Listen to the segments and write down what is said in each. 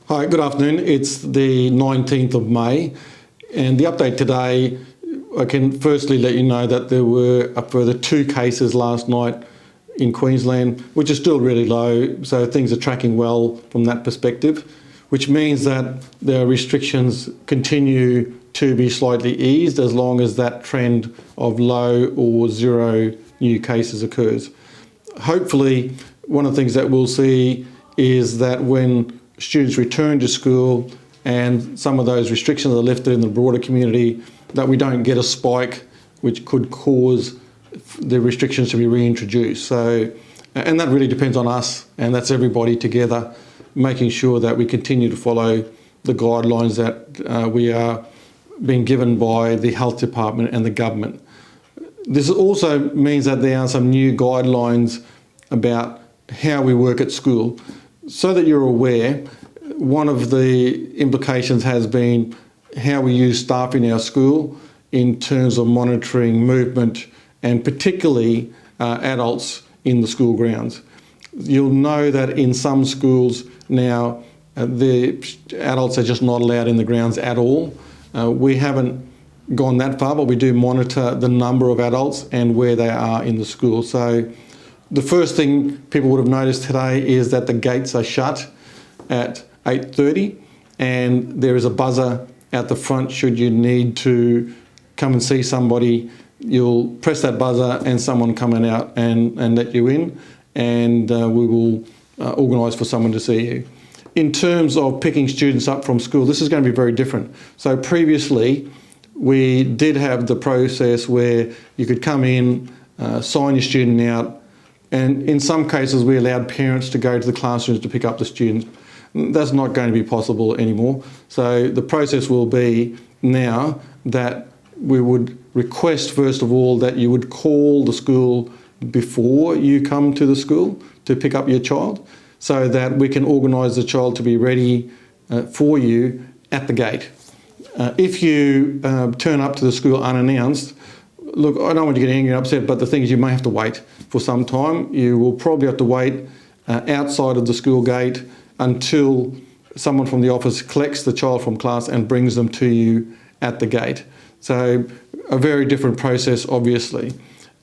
Hi, good afternoon. It's the 19th of May, and the update today, I can firstly let you know that there were a further 2 cases last night in Queensland, which is still really low, so things are tracking well from that perspective, which means that the restrictions continue to be slightly eased as long as that trend of low or 0 new cases occurs. Hopefully, one of the things that we'll see is that when students return to school and some of those restrictions are lifted in the broader community, that we don't get a spike which could cause the restrictions to be reintroduced. And that really depends on us, and that's everybody together, making sure that we continue to follow the guidelines that we are being given by the health department and the government. This also means that there are some new guidelines about how we work at school. So that you're aware, one of the implications has been how we use staff in our school in terms of monitoring movement and particularly adults in the school grounds. You'll know that in some schools now the adults are just not allowed in the grounds at all. We haven't gone that far, but we do monitor the number of adults and where they are in the school. So the first thing people would have noticed today is that the gates are shut at 8:30 and there is a buzzer at the front. Should you need to come and see somebody, you'll press that buzzer and someone coming out and let you in, and we will organise for someone to see you. In terms of picking students up from school, this is going to be very different. So previously we did have the process where you could come in, sign your student out, and in some cases we allowed parents to go to the classrooms to pick up the students. That's not going to be possible anymore. So the process will be now that we would request, first of all, that you would call the school before you come to the school to pick up your child, so that we can organise the child to be ready for you at the gate. If you turn up to the school unannounced, look, I don't want you to get angry and upset, but the thing is you may have to wait for some time. You will probably have to wait outside of the school gate until someone from the office collects the child from class and brings them to you at the gate. So a very different process, obviously.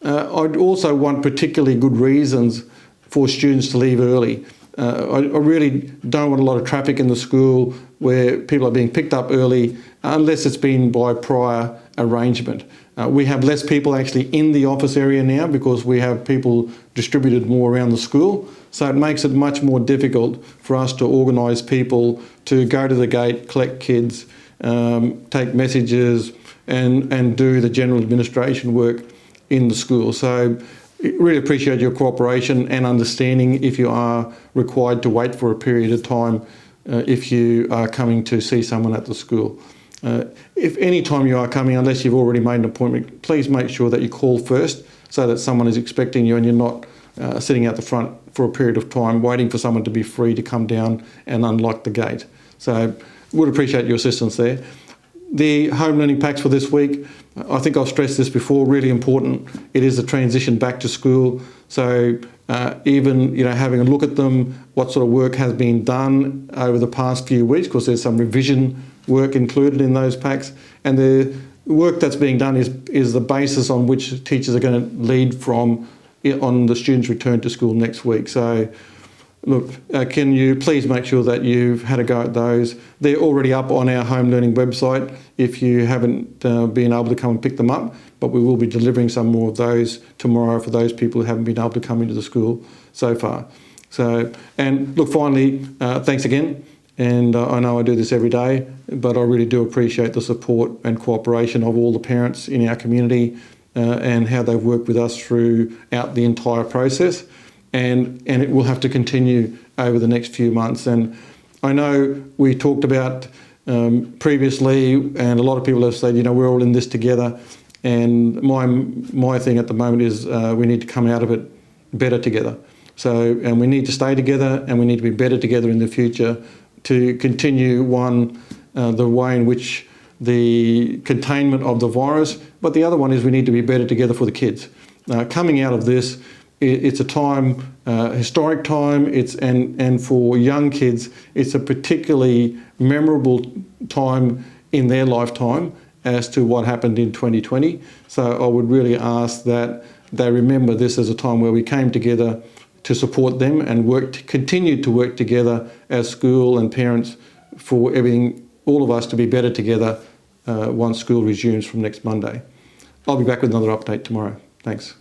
I'd also want particularly good reasons for students to leave early. I really don't want a lot of traffic in the school where people are being picked up early unless it's been by prior arrangement. We have less people actually in the office area now because we have people distributed more around the school, so it makes it much more difficult for us to organise people to go to the gate, collect kids, take messages and do the general administration work in the school. So really appreciate your cooperation and understanding if you are required to wait for a period of time if you are coming to see someone at the school. If any time you are coming, unless you've already made an appointment, please make sure that you call first so that someone is expecting you and you're not sitting out the front for a period of time waiting for someone to be free to come down and unlock the gate. So would appreciate your assistance there. The home learning packs for this week, I think I've stressed this before, really important. It is a transition back to school. So even having a look at them, what sort of work has been done over the past few weeks, because there's some revision work included in those packs, and the work that's being done is the basis on which teachers are going to lead from on the students' return to school next week. So look, can you please make sure that you've had a go at those? They're already up on our home learning website if you haven't been able to come and pick them up, but we will be delivering some more of those tomorrow for those people who haven't been able to come into the school so far. So, and look, finally, thanks again. And I know I do this every day, but I really do appreciate the support and cooperation of all the parents in our community and how they've worked with us throughout the entire process. And it will have to continue over the next few months. And I know we talked about previously, and a lot of people have said, we're all in this together. And my thing at the moment is we need to come out of it better together. So, and we need to stay together, and we need to be better together in the future to continue, the way in which the containment of the virus, but the other one is we need to be better together for the kids. Coming out of this, it's a time, historic time. And for young kids, it's a particularly memorable time in their lifetime as to what happened in 2020. So I would really ask that they remember this as a time where we came together to support them and continue to work together as school and parents for everything, all of us to be better together once school resumes from next Monday. I'll be back with another update tomorrow. Thanks.